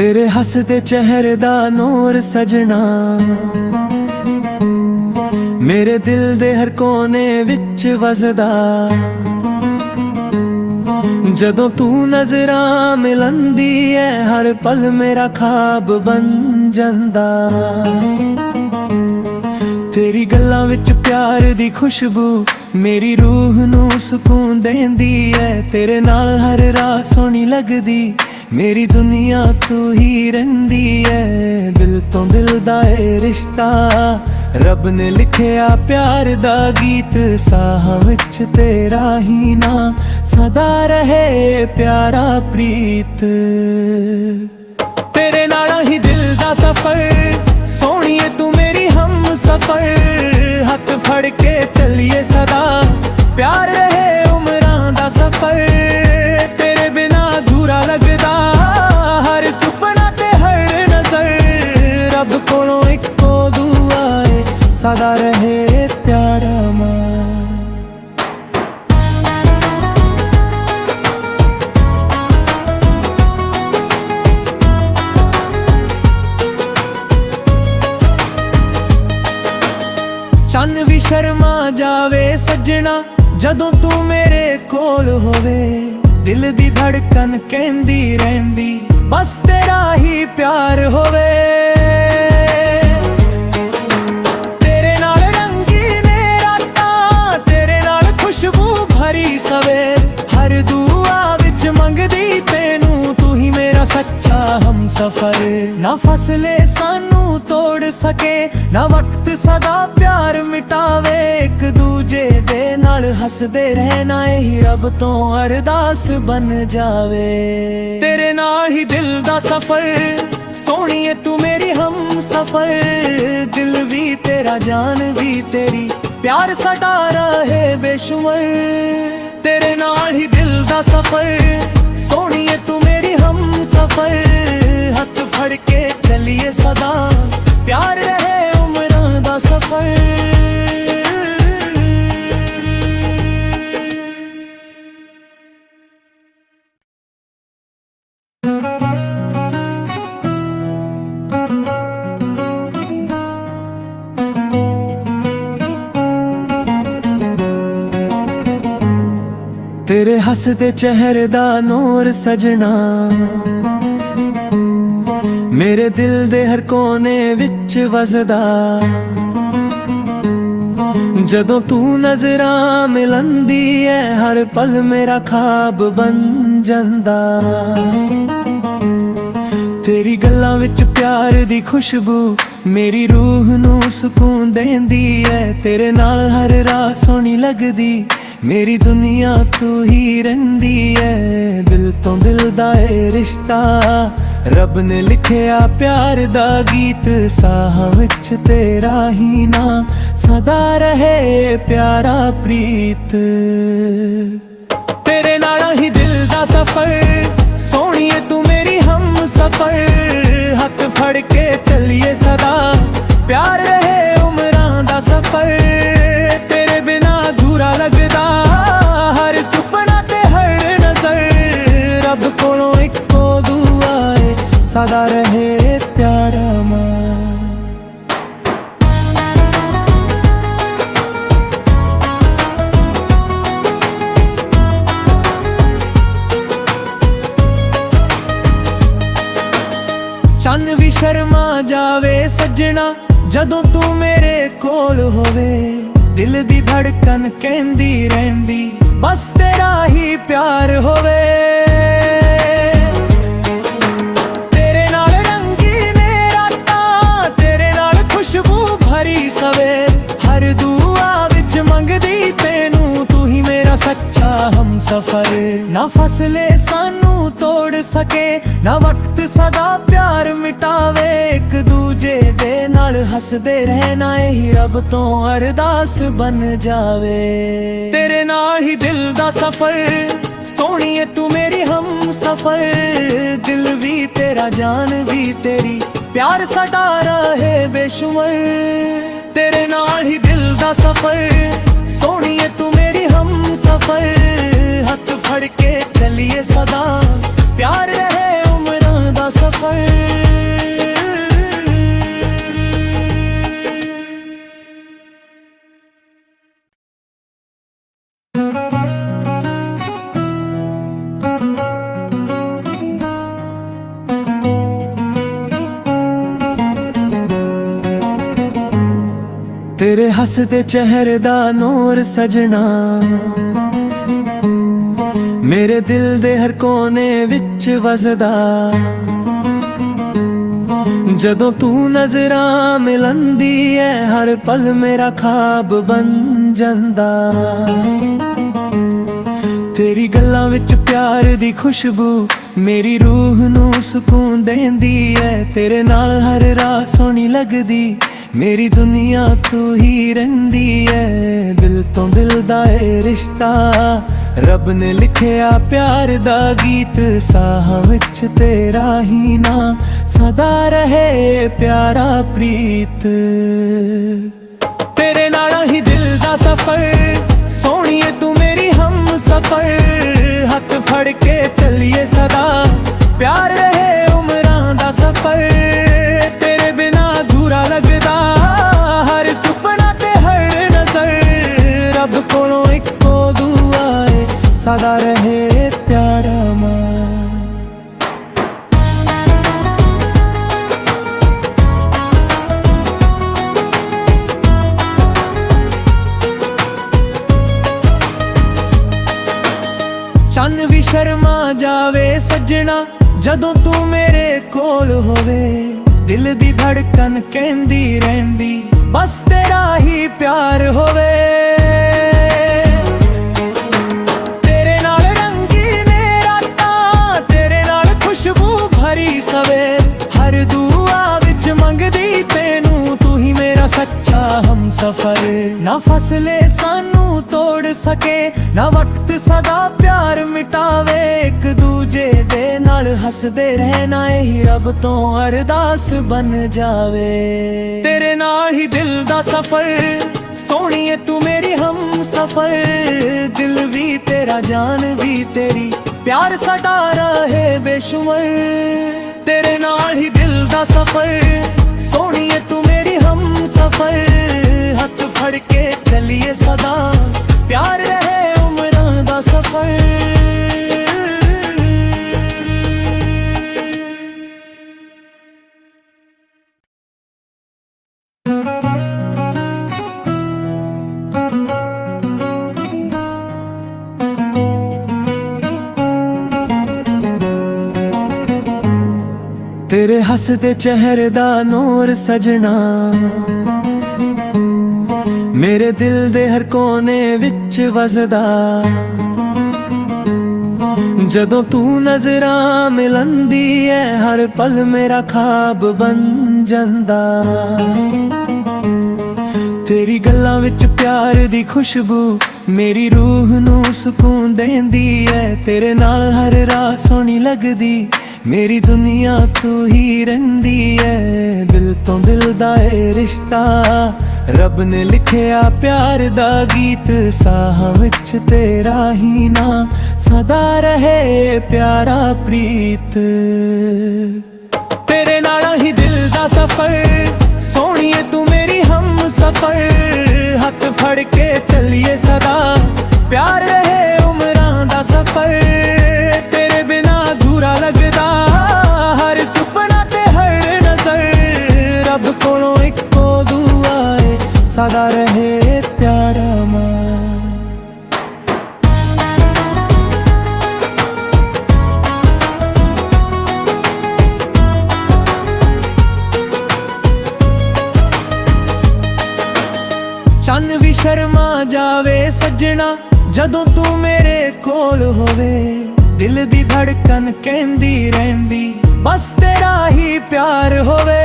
तेरे हसदे चेहरे दा नूर सजना मेरे दिल दे हर कोने विच वसदा। जदों तू नजरां मिलंदी है हर पल मेरा ख्वाब बन जांदा। तेरी गल्लां विच प्यार दी खुशबू मेरी रूह नूं सुकून देंदी है। तेरे नाल हर रात सोहनी लगदी मेरी दुनिया तू ही रहिंदी है। दिल तो दिल दा ए रिश्ता रब ने लिखिया प्यार दा गीत। साहां विच तेरा ही ना सदा रहे प्यारा प्रीत। तेरे नाल ही दिल दा सफर सोहणीए तू मेरी हम सफर। हथ फड़ के चलिए सदा प्यार रहे उमरां दा सफर। तेरे बिना अधूरा लगदा हर सुपना ते हर नजर। रब कोलों इक्को दुआ है सदा रहे प्यारा मां। चन भी शर्मा जावे सजना जदों तू मेरे कोल होवे। दिल दी धड़कन कहंदी रहंदी बस तेरा ही प्यार होवे। तेरे नाल रंगीन रातां तेरे नाल खुशबू भरी सवेर। हर दुआ विच मंगदी तेनू तू ही मेरा सच्चा हम सफर। ना फसले सानू तोड़ सके ना वक्त सदा प्यार मिटावे। एक दूजे दे नाल हसदे रहना यही रब तो अरदास बन जावे। तेरे नाल ही दिल दा सफर सोहणीए तू मेरी हम सफर। दिल भी तेरा जान भी तेरी प्यार साडा रहे बेशुमार। तेरे नाल ही दिल दा सफर सोहणीए तू मेरी हम सफर। हथ फड़ के चलिए सदा प्यार रहे उमरां दा सफर। तेरे हसदे चेहरे दा नूर सजना मेरे दिल दे हर कोने विच वसदा। जदों तू नजरां मिलंदी है हर पल मेरा ख्वाब बन जांदा। तेरी गल्लां विच प्यार दी खुशबू मेरी रूह नूं सुकून देंदी है। तेरे नाल हर रात सोहनी लगदी मेरी दुनिया तू ही रहिंदी है। दिल तो दिल दा ए रिश्ता रब ने लिखिया प्यार दा गीत। साहां विच तेरा ही ना सदा रहे प्यारा प्रीत। तेरे नाल ही दिल दा सफर सोहणीए तू मेरी हम सफर। हथ फड़ के चलिए सदा प्यार रहे उमरां दा सफर। तेरे बिना अधूरा लगदा हर सुपना ते हर नजर। रब कोलों इक्को दुआ है सदा रहे प्यारा मां। चन भी शर्मा जावे सजना जदों तू मेरे कोल होवे। दिल दी धड़कन कहंदी रहंदी बस तेरा ही प्यार होवे। तेरे नाल रंगीन रातां तेरे नाल खुशबू भरी सवेर। हर दुआ विच मंगदी तेनू तू ही मेरा सच्चा हम सफर। ना फसले सानू तोड़ सके ना वक्त सदा प्यार मिटावे। एक दूजे दे नाल हसदे रहना यही रब तो अरदास बन जावे। तेरे नाल ही दिल दा सफर सोहणीए तू मेरी हम सफर। दिल भी तेरा जान भी तेरी प्यार साडा रहे बेशुमार। तेरे नाल ही दिल दा सफर सोहणीए तू मेरी हम सफर। हथ फड़ के चलिए सदा प्यार रहे उमरां दा ਦਾ ਸਫ਼ਰ। तेरे हसदे चेहरे दा नूर सजना मेरे दिल दे हर कोने विच वसदा। जदों तू नजरां मिलंदी है हर पल मेरा ख्वाब बन जांदा। तेरी गल्लां विच प्यार दी खुशबू मेरी रूह नूं सुकून देंदी है। तेरे नाल हर राह सोहनी लगदी मेरी दुनिया तू ही रहिंदी है। दिल तो दिल दा ए रिश्ता रब ने लिखिया प्यार दा गीत। साहां विच तेरा ही ना सदा रहे प्यारा प्रीत। तेरे नाल ही दिल दा सफर सोहणीए तू मेरी हम सफर। हथ फड़ के चलिए सदा प्यार रहे उमरां दा सफर। तेरे बिना अधूरा लगदा हर सुपना ते हर नजर। रब कोलों इक्को दुआ है सदा रहे प्यारा मां। चन्न भी शर्मा जावे सजना जदों तू मेरे कोल होवे। दिल दी धड़कन कहंदी रहंदी बस तेरा ही प्यार होवे। तेरे नाल रंगीने रातां तेरे नाल खुशबू भरी सवेर। हर दुआ विच मंगदी तैनू तू ही मेरा सच्चा हम सफर। ना फसले सानू तोड़ सके ना वक्त सदा प्यार मिटावे। एक दूजे दे नाल हसदे रहना यही रब तो अरदास बन जावे। तेरे नाल ही दिल दा सफर सोहणीए तू मेरी हम सफर। दिल भी तेरा जान भी तेरी प्यार साडा रहे बेशुमार। तेरे नाल ही दिल दा सफर सोहणीए तू मेरी हम सफर। हथ फड़ के चलिए सदा प्यार रहे उमरां दा सफर। तेरे हसदे चेहरे दा नूर सजना मेरे दिल दे हर कोने विच वसदा। जदों तू नजरां मिलंदी है हर पल मेरा ख्वाब बन जांदा। तेरी गल्लां विच प्यार दी खुशबू मेरी रूह नूं सुकून देंदी है। तेरे नाल हर राह सोहनी लगदी मेरी दुनिया तू ही रहिंदी है। दिल तो दिल दा ए रिश्ता रब ने लिखिया प्यार दा गीत। साहां विच तेरा ही ना सदा रहे प्यारा प्रीत। तेरे नाल ही दिल दा सफर सोहणीए तू मेरी हम सफर। हथ फड़ के चलिए सदा प्यार रहे उमरां दा सफर। तेरे बिना अधूरा लगदा हर सुपना ते हर नजर। रब कोलों इक्को दुआ है सदा रहे प्यारा मां। चन्न भी शर्मा जावे सजना जदों तू मेरे कोल होवे। दिल दी धड़कन कहंदी रहंदी बस तेरा ही प्यार होवे।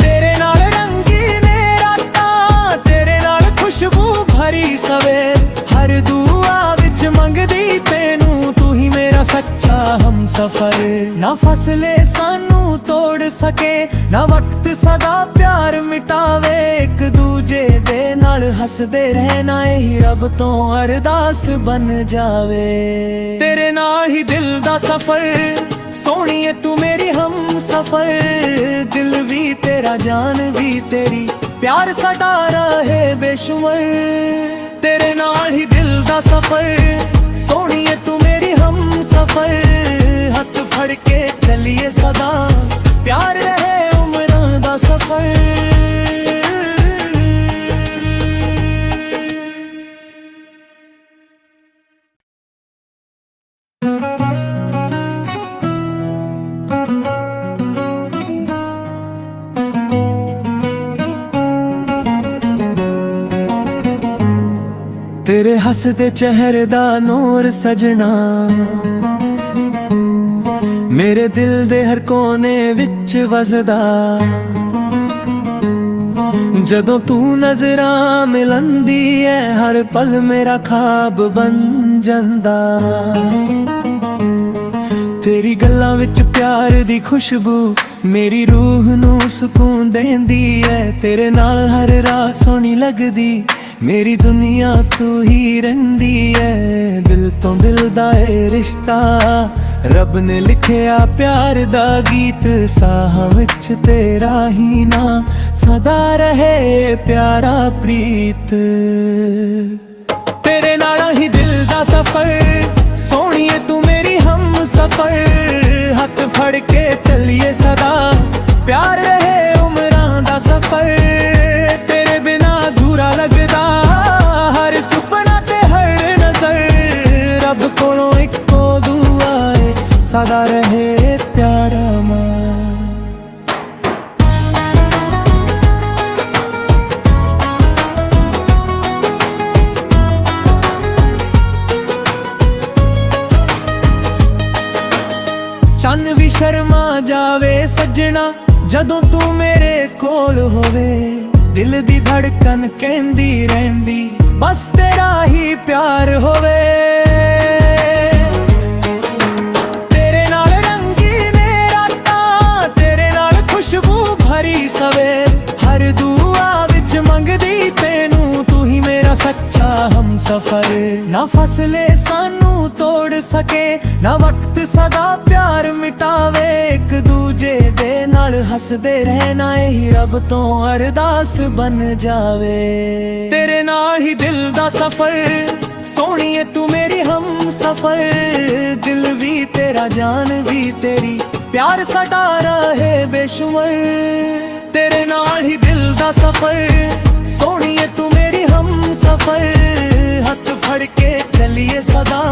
तेरे नाल रंगीने रातां तेरे नाल खुशबू भरी सवेर। हर दुआ विच मंगदी तैनू तू ही मेरा सच्चा हम सफर। ना फसले सानू सानू तोड़ सके, ना वक्त सदा प्यार मिटावे। एक दूजे दे नाल हसदे रहना ही रब तो अरदास बन जावे। तेरे नाल ही दिल दा सफर सोहणीए तू मेरी हम सफर, दिल भी तेरा जान भी तेरी, प्यार साडा रहे बेशुमार। तेरे नाल ही दिल दा सफर सोहणीए तू मेरी हम सफर, हथ फड़ के चलिए सदा, प्यार रहे उम्रां दा सफर। तेरे हसदे चेहरे दा नूर सजना, मेरे दिल दे हर कोने विच वसदा। जदों तू नजरां मिलंदी है, हर पल मेरा ख्वाब बन जांदा। तेरी गल्लां विच प्यार दी खुशबू मेरी रूह नू सुकून देंदी है। तेरे नाल हर राह सोहनी लगदी, मेरी दुनिया तू ही रहिंदी है। दिल तो दिल दा ए रिश्ता, रब ने लिखिया प्यार दा गीत। साहां विच तेरा ही ना सदा रहे प्यारा प्रीत। तेरे नाल ही दिल दा सफर सोहणीए तू मेरी हम सफर, हथ फड़ के चलिए सदा, प्यार रहे उम्रां दा सफर। तेरे बिना अधूरा लगदा हर सुपना ते हर नजर, रब कोलों इक्को दुआ है सदा रहे प्यारा मां। चन्न भी शर्मा जावे सजना, जदों तू मेरे कोल होवे। दिल दी धड़कन कहंदी रहंदी, बस तेरा ही प्यार होवे। तेरे नाल रंगीने रातां, तेरे नाल खुशबू भरी सवेर, हर दुआ विच मंगदी तेनू, तू ही मेरा सच्चा हम सफर। ना फसले सानू तोड़ सके, ना वक्त सदा प्यार मिटावे। एक दूजे दे नाल हसदे रहना ही रब तो अरदास बन जावे। तेरे नाल ही दिल दा सफर सोहणीए तू मेरी हम सफर, दिल भी तेरा जान भी तेरी, प्यार साडा रहे बेशुमार। तेरे नाल ही दिल दा सफर सोहणीए तू मेरी हम सफर, हथ फड़ के चलिए सदा,